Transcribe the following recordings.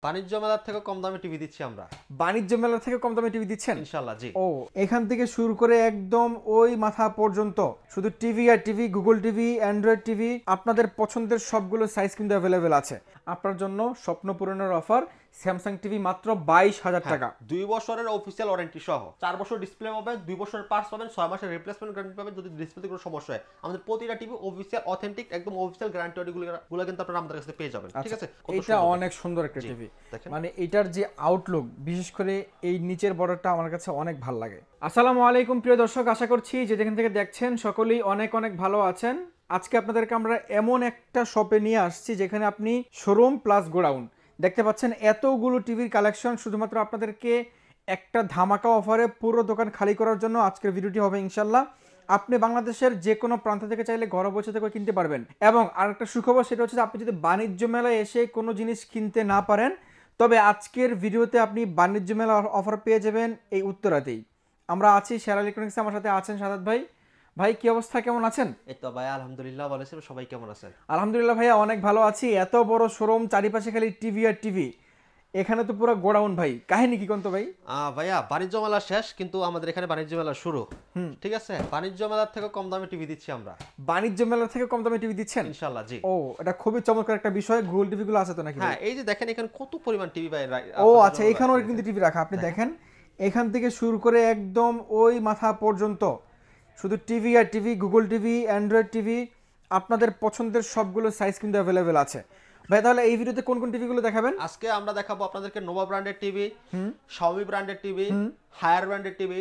বাণিজ্য মেলার থেকে কম দামে টিভি দিচ্ছি আমরা। বাণিজ্য মেলা থেকে কম দামে টিভি দিচ্ছেন ইনশাআল্লাহ, জি। ও এখান থেকে শুরু করে একদম ওই মাথা পর্যন্ত শুধু টিভি আর TV, Google TV, Android TV, আপনাদের পছন্দের সবগুলো সাইজ কিন্তু অ্যাভেলেবেল আছে। আপনার জন্য স্বপ্ন পূরণের অফার, স্যামসাং টিভি মাত্র 22,000 টাকা। 2 বছরের অফিসিয়াল ওয়ারেন্টি সহ 4 বছর ডিসপ্লে পাবেন, 2 বছরের পার্টস পাবেন, 6 মাসের রিপ্লেসমেন্ট গ্যারান্টি পাবেন যদি ডিসপ্লেতে কোনো সমস্যা হয়। আমাদের প্রতিটা টিভি অফিসিয়াল অথেন্টিক একদম অফিসিয়াল গ্যারান্টি গুলো কিন্তু আপনারা আমাদের কাছে পেয়ে যাবেন। ঠিক আছে, এটা অনেক সুন্দর একটা টিভি। মানে এটার যে আউটলুক, বিশেষ করে এই নিচের বর্ডারটা আমার কাছে অনেক ভালো লাগে। আসসালামু আলাইকুম প্রিয় দর্শক, আশা করছি যে যেখান থেকে দেখছেন সকলেই অনেক অনেক ভালো আছেন। আজকে আপনাদেরকে আমরা এমন একটা শপে নিয়ে আসছি যেখানে আপনি শোরুম প্লাস গোডাউন দেখতে পাচ্ছেন। এতগুলো টিভির কালেকশন শুধুমাত্র আপনাদেরকে একটা ধামাকা অফারে পুরো দোকান খালি করার জন্য আজকের ভিডিওটি হবে ইনশাল্লাহ। আপনি বাংলাদেশের যে কোনো প্রান্ত থেকে চাইলে ঘরে বসে থেকে কিনতে পারবেন। এবং আরেকটা সুখবর, সেটা হচ্ছে আপনি যদি বাণিজ্য মেলায় এসে কোনো জিনিস কিনতে না পারেন, তবে আজকের ভিডিওতে আপনি বাণিজ্য মেলা অফার পেয়ে যাবেন এই উত্তরাতেই। আমরা আছি শেরা ইলেকট্রনিক্সে, আমার সাথে আছেন সাদাত ভাই। ভাই কি অবস্থা, কেমন আছেন? এই তো ভাই আলহামদুলিল্লাহ ভালো আছি। সবাই কেমন আছেন? আলহামদুলিল্লাহ ভাইয়া অনেক ভালো আছি। এত বড় শোরুম, চারিপাশে খালি টিভি আর টিভি, এখানে তো পুরো গোডাউন। ভাই কাহিনী কি কোন তো ভাই? ভাইয়া বাণিজ্য মেলা শেষ, কিন্তু আমাদের এখানে বাণিজ্য মেলা শুরু। ঠিক আছে, বাণিজ্য মেলার থেকে কম দামে টিভি দিচ্ছি আমরা। বাণিজ্য মেলা থেকে কম দামে টিভি দিচ্ছেন ইনশাআল্লাহ, জি। ও এটা খুবই চমৎকার একটা বিষয়। গুগল টিভি গুলো আছে তো নাকি? হ্যাঁ, এই যে দেখেন এখানে কত পরিমাণ টিভি ভাই। ও আচ্ছা, এখানেও কিন্তু টিভি রাখা। আপনি দেখেন এখান থেকে শুরু করে একদম ওই মাথা পর্যন্ত শুধু টিভি আর TV, Google TV, Android TV, আপনাদের পছন্দের সবগুলো সাইজ কিন্তু অ্যাভেলেবেল আছে। ভাই তাহলে এই ভিডিওতে কোন কোন টিভিগুলো দেখাবেন? আজকে আমরা দেখাবো আপনাদেরকে নোভা ব্র্যান্ডের টিভি, শাওমি ব্র্যান্ডের টিভি, হায়ার ব্র্যান্ডের টিভি,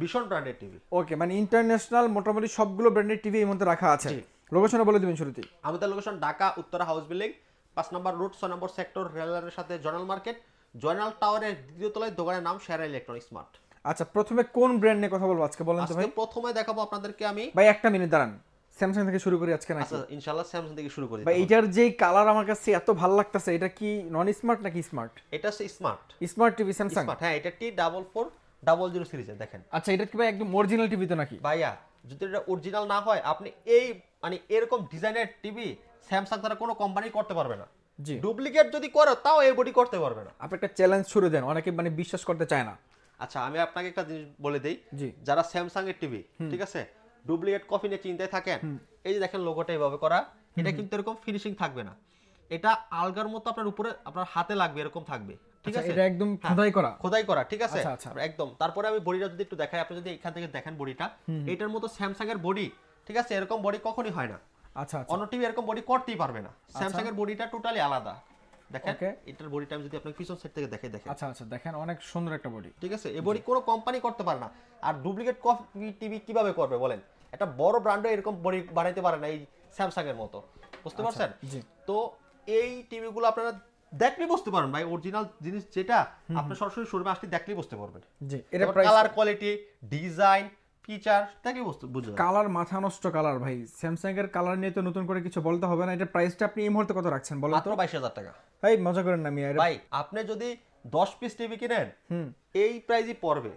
ভিশন ব্র্যান্ডের টিভি। ওকে, মানে ইন্টারন্যাশনাল মোটামুটি সবগুলো ব্র্যান্ডের টিভি এই মধ্যে রাখা আছে। লোকেশনে বলে দিবেন শুরুতেই। আমাদের location Dhaka Uttara house building 5 নম্বর রোড 6 নম্বর সেক্টর, রেললাইনের সাথে জয়নাল মার্কেট, জয়নাল টাওয়ারের দ্বিতীয় তলায় দোকানের নাম শেরা ইলেকট্রনিক্স স্মার্ট। আচ্ছা, প্রথমে কোন ব্র্যান্ড নিয়ে কথা বলবো আজকে বলেন তো ভাই? প্রথমে দেখাবো আপনাদেরকে আমি। ভাই একটা মিনিট দাঁড়ান, স্যামসাং থেকে শুরু করি আজকে নাকি? আচ্ছা, ইনশাআল্লাহ স্যামসাং থেকে শুরু করি। ভাই এটার যে কালার আমার কাছে এত ভালো লাগতেছে, এটা কি নন স্মার্ট নাকি স্মার্ট? এটা হচ্ছে স্মার্ট। Smart TV Samsung. হ্যাঁ, এটা T4400 সিরিজের দেখেন। আচ্ছা, এটা কি ভাই একদম অরিজিনাল টিভি তো নাকি? ভাইয়া যদি এটা অরিজিনাল না হয়, আপনি এই মানে এরকম ডিজাইনের টিভি স্যামসাং তারা কোনো কোম্পানি করতে পারবে না। জি, ডুপ্লিকেট যদি করো তাও এই বডি করতে পারবে না। আপনি একটা চ্যালেঞ্জ ছুড়ে দেন, অনেকে মানে বিশ্বাস করতে চায় না। আচ্ছা, আমি আপনাকে একটা জিনিস বলে দেই। জি, যারা স্যামসাং এর টিভি, ঠিক আছে, ডুপ্লিকেট কপি নিয়ে চিন্তায় থাকেন, এই যে দেখেন লোগোটা এইভাবে করা, এটা কিন্তু এরকম ফিনিশিং থাকবে না। এটা আলগার মতো আপনার উপরে আপনার হাতে লাগবে, এরকম থাকবে। ঠিক আছে, এটা একদম খোদাই করা। খোদাই করা, ঠিক আছে, আচ্ছা, আচ্ছা। একদম। তারপরে আমি বডিটা যদি একটু দেখাই, আপনি যদি এখান থেকে দেখেন বডিটা, এটার মতো স্যামসাং এর বডি, ঠিক আছে, এরকম বডি কখনোই হয় না। আচ্ছা আচ্ছা, অন্য টিভি এরকম বডি করতেই পারবে না। স্যামসাং এর বডিটা টোটালি আলাদা। দেখেন এটার বডিটা আমি যদি আপনাকে পিছন সাইড থেকে দেখাই, দেখেন। আচ্ছা আচ্ছা, দেখেন অনেক সুন্দর একটা বডি। ঠিক আছে, এই বডি কোনো কোম্পানি করতে পারে না। আর ডুপ্লিকেট কপি টিভি কিভাবে করবে বলেন? একটা বড় ব্র্যান্ডও এরকম বডি বানাইতে পারে না এই স্যামসাং এর মতো, বুঝতে পারছেন? তো এই টিভিগুলো আপনারা দেখলেই বুঝতে পারবেন ভাই, অরিজিনাল জিনিস যেটা আপনি সরাসরি শোরুমে আসলে দেখলেই বুঝতে পারবেন। জি, এটা কালার কোয়ালিটি, ডিজাইন, ফিচার দেখলেই বুঝতে কালার মাথা নষ্ট কালার। ভাই স্যামসাং এর কালার নিয়ে তো নতুন করে কিছু বলতে হবে না। এটা প্রাইসটা আপনি এই মুহূর্তে কত রাখছেন বলেন তো? মাত্র 22,000 টাকা। ভাই মজা করেন না মিয়া। ভাই আপনি যদি 10 পিস টিভি কিনেন, এই প্রাইসই পড়বে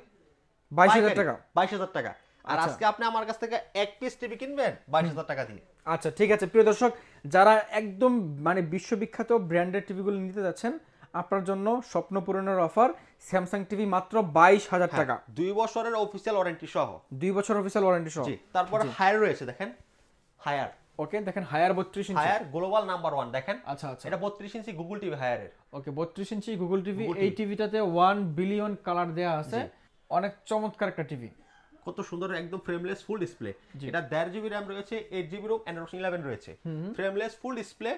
22,000 টাকা। 22,000 টাকা। আর আজকে আপনি আমার কাছ থেকে এক পিস টিভি কিনবেন 22,000 টাকা দিয়ে। আচ্ছা ঠিক আছে প্রিয় দর্শক, যারা একদম মানে বিশ্ববিখ্যাত ব্র্যান্ডের টিভিগুলো নিতে যাচ্ছেন, আপনার জন্য স্বপ্ন পূরণের অফার, স্যামসাং টিভি মাত্র 22,000 টাকা। 2 বছরের অফিসিয়াল ওয়ারেন্টি সহ। 2 বছর অফিসিয়াল ওয়ারেন্টি সহ। জি, তারপর হায়ার রয়েছে, দেখেন হায়ার। ওকে, দেখেন হায়ার 32 ইঞ্চি। হায়ার গ্লোবাল নাম্বার 1 দেখেন। আচ্ছা আচ্ছা, এটা 32 ইঞ্চি গুগল টিভি হায়ারের। ওকে, 32 ইঞ্চি গুগল টিভি। এই টিভিটাতে 1 বিলিয়ন কালার দেয়া আছে। অনেক চমৎকার একটা টিভি, কত সুন্দর, একদম ফ্রেমলেস ফুল ডিসপ্লে। এটা 1.5 জিবি র্যাম রয়েছে, 8 জিবি রোম, অ্যান্ড্রয়েড 11 রয়েছে। Frameless full display.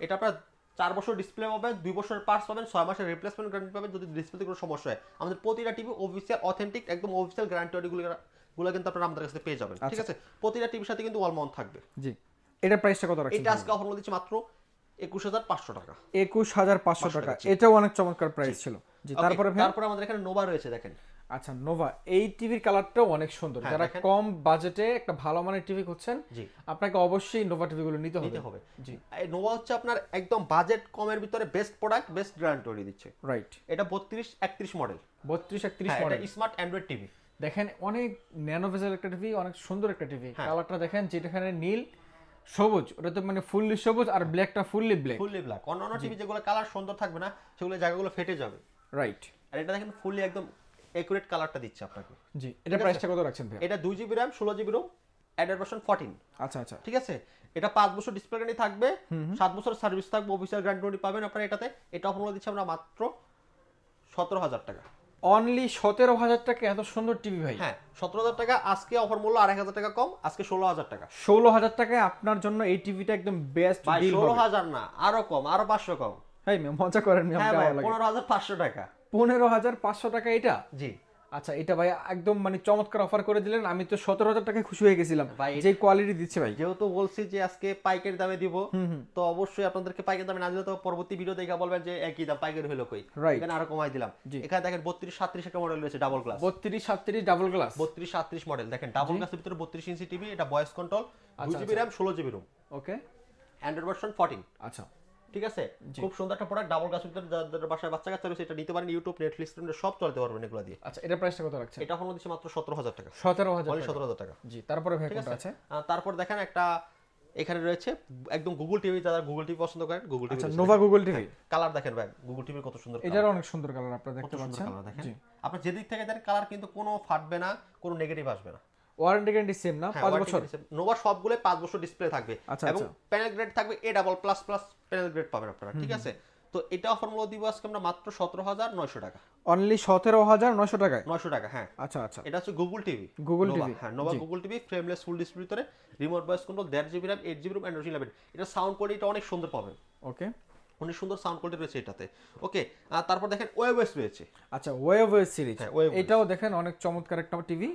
এটা আপনার 4 বছর ডিসপ্লে পাবেন, 2 বছরের পার্টস পাবেন, 6 মাসের রিপ্লেসমেন্ট গ্যারান্টি পাবেন যদি ডিসপ্লেতে কোনো সমস্যা হয়। আমাদের প্রতিটা টিভি অফিসিয়াল অথেন্টিক একদম অফিসিয়াল গ্যারান্টি গুলো কিন্তু আপনারা আমাদের কাছে পেয়ে যাবেন। ঠিক আছে, প্রতিটা টিভির সাথে কিন্তু ওয়াল মাউন্ট থাকবে। জি, এটা প্রাইসটা কত রাখছেন? এটা আজকে অফার মধ্যে দিচ্ছি মাত্র 21,500 টাকা। 21,500 টাকা, এটাও অনেক চমৎকার প্রাইস ছিল। জি, তারপরে আমাদের এখানে নোভা রয়েছে, দেখেন। আচ্ছা, নোভা এই টিভির কালারটাও অনেক সুন্দর। যারা কম বাজেটে একটা ভালো মানের টিভি খুঁজছেন, আপনাকে অবশ্যই নোভা টিভিগুলো নিতে হবে। জি, এই নোভা হচ্ছে আপনার একদম বাজেট কমের ভিতরে বেস্ট প্রোডাক্ট, বেস্ট গ্যারান্টি দিচ্ছে। রাইট, এটা 32-31 মডেল। 32-31 মডেল। এটা স্মার্ট অ্যান্ড্রয়েড টিভি। দেখেন অনেক ন্যানো ভেজেল একটা টিভি, অনেক সুন্দর একটা টিভি। কালারটা দেখেন, যেটাখানে নীল সবুজ, ওটা তো মানে ফুললি সবুজ আর ব্ল্যাকটা ফুললি ব্ল্যাক। Fully black. অন্যান্য টিভি যেগুলো কালার সুন্দর থাকবে না সেগুলো জায়গাগুলো ফেটে যাবে। রাইট। আর এটা দেখেন ফুললি একদম একুরেট কালারটা দিচ্ছে আপনাকে। জি, এটা প্রাইসটা কত রাখছেন ভাই? এটা 2GB RAM 16GB ROM Eder version 14। আচ্ছা আচ্ছা, ঠিক আছে। এটা 5 বছর ডিসপ্লে গ্যারান্টি থাকবে, 7 বছর সার্ভিস থাকবে, অফিসিয়াল গ্যারান্টি পাবেন আপনারা এটাতে। এটা অফার দিচ্ছি আমরা মাত্র 17,000 টাকা। অনলি 17,000 টাকা এত সুন্দর টিভি ভাই? হ্যাঁ 17,000 টাকা। আজকে অফার মূল্য 2,500 টাকা কম, আজকে 16,000 টাকা। 16,000 টাকায় আপনার জন্য এই টিভিটা একদম বেস্ট ভাই ডিল হবে। 16,000 না, আরো কম, আরো 500 কম। ভাই মজা করেন মি, হ্যাঁ আমার ভাই ভালো লাগে। 15,500 টাকা। 15,500 টাকা এটা? জি। আচ্ছা, এটা ভাই একদম মানে চমৎকার অফার করে দিলেন। আমি তো 17,000 টাকায় খুশি হয়ে গেছিলাম ভাই, যে কোয়ালিটি দিচ্ছে ভাই। যেহেতু বলছি যে আজকে পাইকারি দামে দিব, তো অবশ্যই আপনাদেরকে পাইকারি দামে না দিলে তো পরবর্তী ভিডিও দেখে বলবেন যে একই দাম, পাইকারি হলো কই। Right. এখানে আরো কমাই দিলাম। এখানে দেখেন 32-37 একটা মডেল রয়েছে double glass. 32-37 double glass. 32-37 model দেখেন ডাবল গ্লাসের ভিতরে 32 ইঞ্চি টিভি। এটা voice control, 2GB RAM 16GB ROM, ওকে, অ্যান্ড্রয়েড ভার্সন 14। আচ্ছা ঠিক আছে। খুব সুন্দর একটা প্রোডাক্ট। ডাবল গ্লাসের ভিতরে যাদের বাসায় বাচ্চা কাচ্চা রয়েছে এটা নিতে পারেন। ইউটিউব, নেটফ্লিক্স সব চলতে পারবেন এগুলো দিয়ে। আচ্ছা, এটা প্রাইসটা কত রাখছেন? এটা হলো দিচ্ছে মাত্র 17,000 টাকা। 17,000 অনলি 17,000 টাকা। জি, তারপরে ভাই কোনটা আছে? তারপর দেখেন একটা এখানে রয়েছে একদম গুগল টিভি। যারা গুগল টিভি পছন্দ করেন, গুগল টিভি। আচ্ছা, নোভা গুগল টিভি। কালার দেখেন ভাই, গুগল টিভির কত সুন্দর। এটার অনেক সুন্দর কালার আপনারা দেখতে পাচ্ছেন। কালার দেখেন, আপনি যেদিক থেকে দেখেন কালার কিন্তু কোনো ফাটবে না, কোনো নেগেটিভ আসবে না। ওয়ারেন্টি গ্যারান্টি সেম না? 5 বছর। নোভা সবগুলো 5 বছর ডিসপ্লে থাকবে এবং আচ্ছা। প্যানেল গ্রেড থাকবে A+++ প্যানেল গ্রেড পাবেন আপনারা। ঠিক আছে। তো এটা অফার মূল্য দিব আজকে আমরা মাত্র 17,900 টাকা। অনলি 17,900 টাকায়? 900 টাকা, হ্যাঁ। আচ্ছা আচ্ছা, এটা হচ্ছে গুগল টিভি। Google TV. হ্যাঁ, Nova Google TV, frameless full display ভিতরে, remote voice control, 1.5GB RAM 8GB ROM Android 11। এটা সাউন্ড কোয়ালিটি অনেক সুন্দর পাবেন। ওকে, অনেক সুন্দর সাউন্ড কোয়ালিটি রয়েছে এটাতে। ওকে, আর তারপর দেখেন ওয়েবএস রয়েছে। আচ্ছা, ওয়েবএস সিরিজ। হ্যাঁ, ওয়েবএস। এটাও দেখেন অনেক চমৎকার একটা টিভি,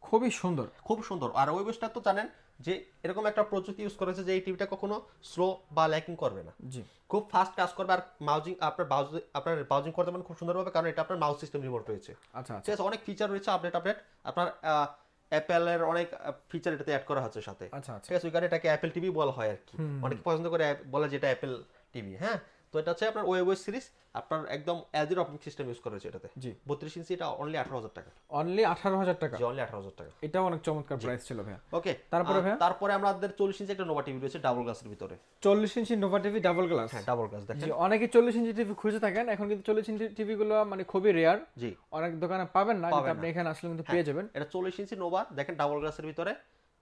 খুবই সুন্দর, খুব সুন্দর। আর ওয়েবএসটা তো জানেন যে এরকম একটা প্রযুক্তি ইউজ করেছে যে এই টিভিটা কখনো স্লো বা ল্যাকিং করবে না। জি, খুব ফাস্ট কাজ করবে। আর মাউজিং আপনার ব্রাউজিং করতে পারেন খুব সুন্দরভাবে, কারণ এটা আপনার মাউস সিস্টেম রিমোট রয়েছে। আচ্ছা আচ্ছা ঠিক আছে। অনেক ফিচার রয়েছে আপডেট। আপনার অ্যাপেলের অনেক ফিচার এটাতে অ্যাড করা হচ্ছে সাথে। আচ্ছা আচ্ছা, ঠিক আছে। ওই কারণে এটাকে অ্যাপেল টিভি বলা হয় আর কি। অনেকে পছন্দ করে বলে যেটা অ্যাপেল টিভি। হ্যাঁ, তো এটা হচ্ছে আপনার ওয়েবএস সিরিজ। আপনার একদম এলজির অপারেটিং সিস্টেম ইউজ করা হয়েছে এটাতে। জি, 32 ইঞ্চি। এটা অনলি 18,000 টাকা। অনলি 18,000 টাকা? জি, অনলি 18,000 টাকা। এটাও অনেক চমৎকার প্রাইস ছিল ভাইয়া। ওকে, তারপরে ভাইয়া? তারপরে আমাদের 40 ইঞ্চি একটা নোভা টিভি রয়েছে ডাবল গ্লাসের ভিতরে। 40 ইঞ্চি নোভা টিভি ডাবল গ্লাস? হ্যাঁ, ডাবল গ্লাস দেখেন। জি, অনেকে 40 ইঞ্চি টিভি খুঁজে থাকেন। এখন কিন্তু 40 ইঞ্চি টিভি গুলো মানে খুবই রেয়ার। জি, অনেক দোকানে পাবেন না, কিন্তু আপনি এখানে আসলে কিন্তু পেয়ে যাবেন। এটা 40 ইঞ্চি নোভা দেখেন ডাবল গ্লাসের ভিতরে।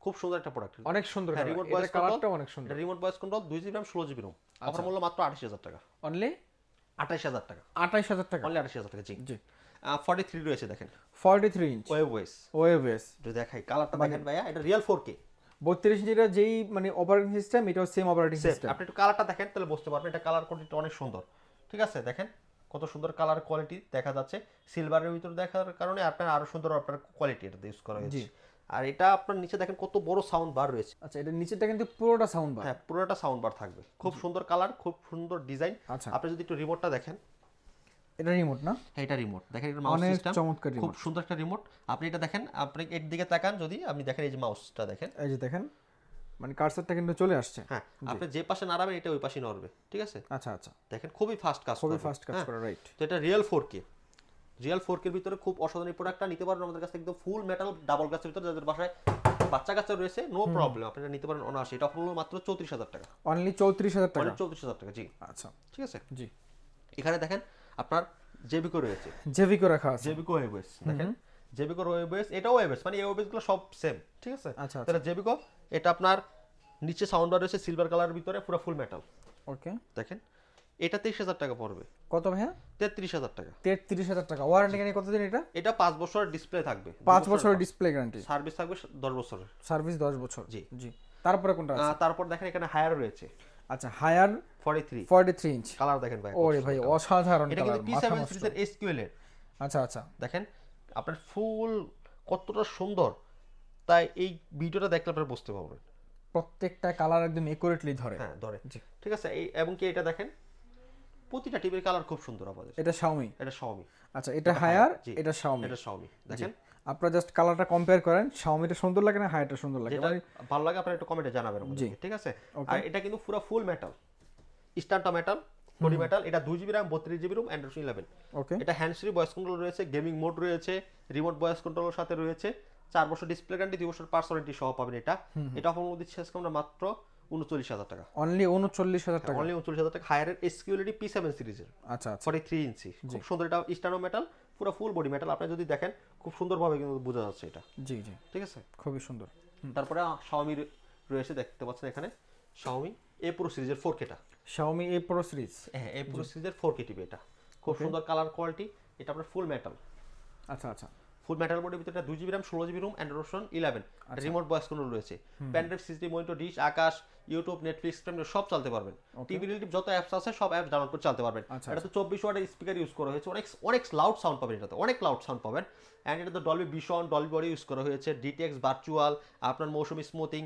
খুব সুন্দর একটা প্রোডাক্ট। অনেক সুন্দর কালার, রিমোট এটা ভয়েস কালারটা অনেক সুন্দর। এটা remote voice control, 2GB RAM 16GB ROM। Offer মূল্য মাত্র 28,000 টাকা। অনলি 28,000 টাকা। 28,000 টাকা? অনলি 28,000 টাকা। জি জি, 43 রয়েছে দেখেন। 43 ইঞ্চ ওয়েবএস। ওয়েবএস। যদি দেখাই কালারটা দেখেন ভাইয়া, এটা রিয়েল 4K। 32 ইঞ্চিটা যেই মানে অপারেটিং সিস্টেম, এটাও সেম অপারেটিং সিস্টেম। আপনি একটু কালারটা দেখেন তাহলে বুঝতে পারবেন। এটা কালার কোয়ালিটি অনেক সুন্দর। ঠিক আছে। দেখেন কত সুন্দর কালার কোয়ালিটি দেখা যাচ্ছে। সিলভারের ভিতরে দেখার কারণে আপনার আরো সুন্দর আপনার কোয়ালিটি এটা ইউজ করা হয়েছে। আর এটা আপনার নিচে দেখেন কত বড় সাউন্ড বার রয়েছে। আচ্ছা, এটা নিচেটা কিন্তু পুরোটা সাউন্ড বার? হ্যাঁ, পুরোটা সাউন্ড বার থাকবে। খুব সুন্দর কালার, খুব সুন্দর ডিজাইন। আচ্ছা, আপনি যদি একটু রিমোটটা দেখেন। এটা রিমোট না? হ্যাঁ, এটা রিমোট দেখেন। এটা মাউস অনেক সিস্টেম, চমৎকার খুব রিমোট, সুন্দর একটা রিমোট। আপনি এটা দেখেন, আপনি এর দিকে তাকান যদি, আপনি দেখেন এই যে মাউসটা দেখেন। এই যে দেখেন মানে কার্সারটা কিন্তু চলে আসছে। হ্যাঁ, আপনি যে পাশে নাড়াবেন এটা ওই পাশেই নড়বে। ঠিক আছে। আচ্ছা আচ্ছা, দেখেন খুবই ফাস্ট কাজ, খুবই ফাস্ট কাজ করে। রাইট। তো এটা রিয়েল 4K। রিয়েল 4K এর ভিতরে খুব অসাধারণ প্রোডাক্টটা নিতে পারেন আমাদের কাছে। একদম ফুল মেটাল ডাবল গ্লাসের ভিতরে যাদের বাসায় বাচ্চা কাচ্চা রয়েছে, নো প্রবলেম, আপনারা নিতে পারেন অনায়াসে। এটা হলো মাত্র 34,000 টাকা। অনলি 34,000 টাকা? 34,000 টাকা। জি, আচ্ছা, ঠিক আছে। জি, এখানে দেখেন আপনার জেবিকো রয়েছে। জেভিকো রাখা আছে? জেবিকো ওয়েবএস দেখেন। জেবিকো ওয়েবএস, এটাও ওয়েবএস, মানে এই ওয়েবএস গুলো সব সেম। ঠিক আছে। আচ্ছা, তাহলে জেবিকো, এটা আপনার নিচে সাউন্ড বার রয়েছে সিলভার কালারের ভিতরে, পুরো ফুল মেটাল। ওকে, দেখেন এটা 23,000 টাকা পড়বে। কত ভাইয়া? 33,000 টাকা। 33,000 টাকা। ওয়ারেন্টি গ্যারান্টি কতদিন এটা? এটা 5 বছরের ডিসপ্লে থাকবে। 5 বছরের ডিসপ্লে গ্যারান্টি, সার্ভিস থাকবে 10 বছরের। সার্ভিস 10 বছর? জি জি। তারপরে কোনটা আছে? তারপর দেখেন এখানে হায়ার রয়েছে। আচ্ছা, হায়ার 43 ইঞ্চ। কালার দেখেন ভাই। ওরে ভাই, অসাধারণ এটা কালার, কিন্তু মাথা P7 নষ্ট। সিরিজের SQL এর। আচ্ছা আচ্ছা, দেখেন আপনার ফুল কতটা সুন্দর, তাই এই ভিডিওটা দেখলে আপনারা বুঝতে পারবেন। প্রত্যেকটা কালার একদম একুরেটলি ধরে। হ্যাঁ, ধরে। জি, ঠিক আছে। এই এবং কি এটা দেখেন প্রতিটা টিভির কালার খুব সুন্দর আমাদের। এটা Xiaomi? এটা Xiaomi। আচ্ছা, এটা হায়ার, এটা Xiaomi। এটা Xiaomi দেখেন। আপনারা জাস্ট কালারটা কম্পেয়ার করেন, Xiaomi-টা সুন্দর লাগে না হায়ারটা সুন্দর লাগে? যেটা ভালো লাগে আপনারা একটু কমেন্টে জানাবেন আমাদেরকে। ঠিক আছে। আর এটা কিন্তু পুরো ফুল মেটাল, স্টান্টা মেটাল, বডি মেটাল। এটা 2GB RAM 32GB ROM Android 11। Okay, এটা হ্যান্ড ফ্রি ভয়েস কন্ট্রোল রয়েছে, গেমিং মোড রয়েছে, রিমোট ভয়েস কন্ট্রোলের সাথে রয়েছে। 4 বছর ডিসপ্লে গ্যারান্টি, 2 বছর পার্স ওয়ারেন্টি সহ পাবেন এটা। এটা অফার দিচ্ছি আজকে আমরা মাত্র 39,000 টাকা, অনলি 39,000 টাকা, অনলি 39,000 টাকা। হায়ারের SQLED P7 সিরিজের, আচ্ছা আচ্ছা, 43 ইঞ্চি, খুব সুন্দর। এটা স্টানো মেটাল, পুরো ফুল বডি মেটাল। আপনি যদি দেখেন খুব সুন্দরভাবে কিন্তু বোঝা যাচ্ছে এটা। জি জি, ঠিক আছে, খুবই সুন্দর। তারপরে Xiaomi রয়েছে, দেখতে পাচ্ছেন এখানে Xiaomi A Pro সিরিজের 4K টা। Xiaomi A Pro সিরিজ, হ্যাঁ A Pro সিরিজের 4K টিভি এটা, খুব সুন্দর কালার কোয়ালিটি। এটা আপনার ফুল মেটাল, আচ্ছা আচ্ছা, ফুল মেটাল বডির ভিতরে 2GB RAM 16GB ROM Android version 11, remote voice control রয়েছে, pen drive, CCTV monitor, dish, Akash, YouTube, Netflix, সব চালাতে পারবেন। টিভি রিলেটিভ যত অ্যাপস আছে সব অ্যাপস ডাউনলোড করে চালাতে পারবেন। এটা তো 24 ওয়াটের স্পিকার ইউজ করা হয়েছে, অনেক অনেক লাউড সাউন্ড পাবেন এটাতে, অনেক লাউড সাউন্ড পাবেন। অ্যান্ড এটা তো Dolby vision, Dolby body use করা হয়েছে, DTX ভার্চুয়াল, আপনার মৌসুমি স্মুথিং,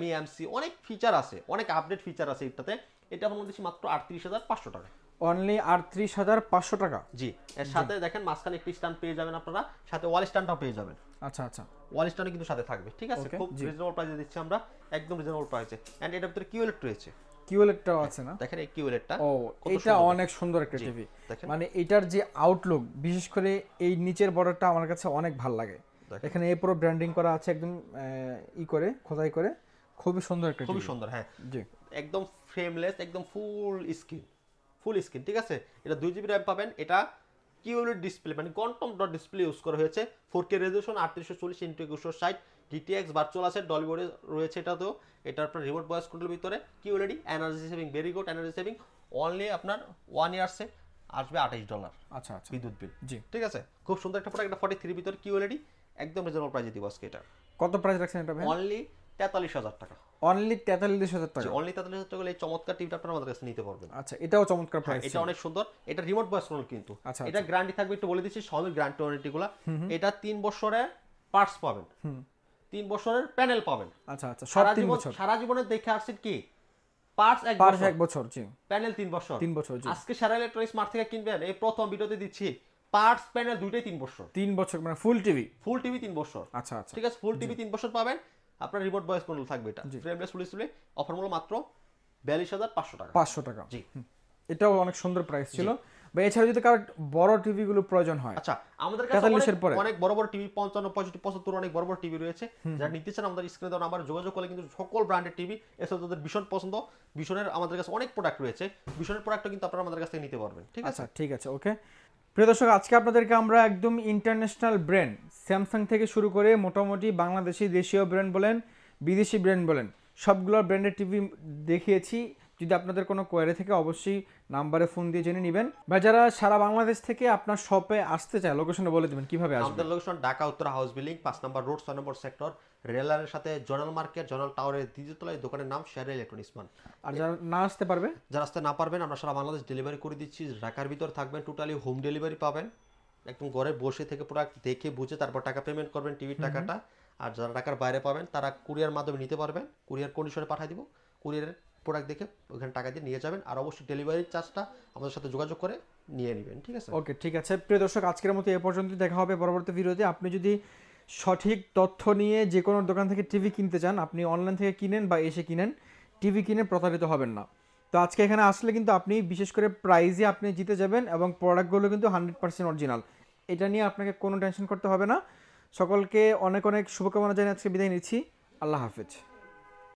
MEMC, অনেক ফিচার আছে, অনেক আপডেট ফিচার আছে এটাতে। এটা আপনার মধ্যে মাত্র 38,500 টাকা, অনলি 38,500 টাকা। জি, এর সাথে দেখেন মাঝখানে একটি স্ট্যান্ড পেয়ে যাবেন আপনারা, সাথে ওয়াল স্ট্যান্ডটাও পেয়ে যাবেন। আচ্ছা আচ্ছা, ওয়াল স্ট্যান্ড কিন্তু সাথে থাকবে। ঠিক আছে, খুব রিজনেবল প্রাইসে দিচ্ছি আমরা, একদম রিজনেবল প্রাইসে। এন্ড এটার ভিতরে কিউএলইডি রয়েছে, কিউএলইডিটাও আছে না? দেখেন এই কিউএলইডিটা, ও এটা অনেক সুন্দর একটা টিভি। মানে এটার যে আউটলুক, বিশেষ করে এই নিচের বর্ডারটা আমার কাছে অনেক ভালো লাগে। এখানে এই পুরো ব্র্যান্ডিং করা আছে একদম ই করে, খোদাই করে, খুবই সুন্দর একটা টিভি, খুবই সুন্দর। হ্যাঁ জি, একদম ফ্রেমলেস, একদম ফুল স্ক্রিন, ফুল স্ক্রিন। ঠিক আছে, এটা 2GB RAM পাবেন। এটা কিউএলইডি ডিসপ্লে, মানে কোয়ান্টাম ডট ডিসপ্লে ইউজ করা হয়েছে, 4K resolution, 3840x2160, DTX virtual আছে, ডলবি বডি রয়েছে এটাতেও। এটা আপনার রিমোট ভয়েস কন্ট্রোল ভিতরে, QLED, energy saving, very good energy saving. Only আপনার 1 ইয়ার্সে আসবে $28। আচ্ছা আচ্ছা, বিদ্যুৎ বিল। জি, ঠিক আছে, খুব সুন্দর একটা প্রোডাক্ট। এটা 43 ভিতরে কিউএলইডি, একদম রিজনেবল প্রাইসে দিব আজকে এটা। কত প্রাইস রাখছেন এটা ভাই? অনলি 43,000 টাকা, অনলি 43,000 টাকা, অনলি 43,000 টাকা। এই চমৎকার টিভিটা আপনারা আমাদের কাছে নিতে পারবেন। আচ্ছা, এটাও চমৎকার প্রাইস, এটা অনেক সুন্দর। এটা রিমোট ভয়েস কন্ট্রোল কিন্তু। এটা গ্যারান্টি থাকবে, একটু বলে দিচ্ছি Xiaomi গ্যারান্টি ওয়ারেন্টিগুলো। এটা 3 বছরের পার্টস পাবেন, 3 বছরের প্যানেল পাবেন। আচ্ছা আচ্ছা, সব 3 বছর, সারা জীবনে দেখে আসছেন কি পার্টস 1 বছর, জি, প্যানেল 3 বছর, 3 বছর, জি। আজকে সারা ইলেকট্রনিক্স মার্ট থেকে কিনবেন, এই প্রথম ভিডিওতে দিচ্ছি পার্টস প্যানেল দুইটাই 3 বছর, 3 বছর মানে ফুল টিভি, ফুল টিভি 3 বছর। আচ্ছা আচ্ছা, ঠিক আছে, ফুল টিভি 3 বছর পাবেন। আপনার রিমোট ভয়েস কন্ট্রোল থাকবে, এটা ফ্রেমলেস ফুল ডিসপ্লে। অফার মূল্য মাত্র 42,500 টাকা, 500 টাকা, জি। এটাও অনেক সুন্দর প্রাইস ছিল। বা এছাড়া যদি কারো বড় টিভি গুলো প্রয়োজন হয়, আচ্ছা আমাদের কাছে অনেক বড় বড় টিভি, 55, 65, 75 অনেক বড় বড় টিভি রয়েছে। যারা নিতে চান আমাদের স্ক্রিনে দেওয়া নাম্বারে যোগাযোগ করলে কিন্তু সকল ব্র্যান্ডের টিভি, এছাড়া যাদের ভীষণ পছন্দ, ভীষণের আমাদের কাছে অনেক প্রোডাক্ট রয়েছে, ভীষণের প্রোডাক্টও কিন্তু আপনারা আমাদের কাছ থেকে নিতে পারবেন। ঠিক আছে, ঠিক আছে, ওকে। প্রিয় দর্শক, আজকে আপনাদেরকে আমরা একদম ইন্টারন্যাশনাল ব্র্যান্ড স্যামসাং থেকে শুরু করে মোটামুটি বাংলাদেশি, দেশীয় ব্র্যান্ড বলেন, বিদেশি ব্র্যান্ড বলেন, সবগুলো ব্র্যান্ডের টিভি দেখিয়েছি। যদি আপনাদের কোনো কোয়ারি থেকে অবশ্যই নাম্বারে ফোন দিয়ে জেনে নেবেন। বা যারা সারা বাংলাদেশ থেকে আপনার শপে আসতে চায়, লোকেশনটা বলে দেবেন কিভাবে আসবে। আমাদের লোকেশন ঢাকা উত্তর হাউস বিল্ডিং 5 নম্বর রোড, 6 নম্বর সেক্টর, রেলারের সাথে জোনাল মার্কেট, জোনাল টাওয়ারের দ্বিতীয় তলায়। দোকানের নাম শেয়ার ইলেকট্রনিক্স মান। আর যারা না আসতে পারবে, যারা আসতে না পারবেন, আমরা সারা বাংলাদেশ ডেলিভারি করে দিচ্ছি। ঢাকার ভিতর থাকবেন, টোটালি হোম ডেলিভারি পাবেন, একদম ঘরে বসে থেকে প্রোডাক্ট দেখে বুঝে তারপর টাকা পেমেন্ট করবেন, টিভির টাকাটা। আর যারা ঢাকার বাইরে পাবেন তারা কুরিয়ার মাধ্যমে নিতে পারবেন, কুরিয়ার কন্ডিশনে পাঠিয়ে দিব। কুরিয়ারের প্রোডাক্ট দেখে ওখানে টাকা দিয়ে নিয়ে যাবেন, আর অবশ্যই ডেলিভারি চার্জটা আমাদের সাথে যোগাযোগ করে নিয়ে নেবেন। ঠিক আছে, ওকে, ঠিক আছে। প্রিয় দর্শক, আজকের মতো এ পর্যন্ত, দেখা হবে পরবর্তী ভিডিওতে। আপনি যদি সঠিক তথ্য নিয়ে যে কোনো দোকান থেকে টিভি কিনতে চান, আপনি অনলাইন থেকে কিনেন বা এসে কিনেন, টিভি কিনে প্রতারিত হবেন না। তো আজকে এখানে আসলে কিন্তু আপনি বিশেষ করে প্রাইজে আপনি জিতে যাবেন, এবং প্রোডাক্টগুলো কিন্তু 100% অরিজিনাল। এটা নিয়ে আপনাকে কোনো টেনশন করতে হবে না। সকলকে অনেক অনেক শুভকামনা জানিয়ে আজকে বিদায় নিচ্ছি। আল্লাহ হাফেজ।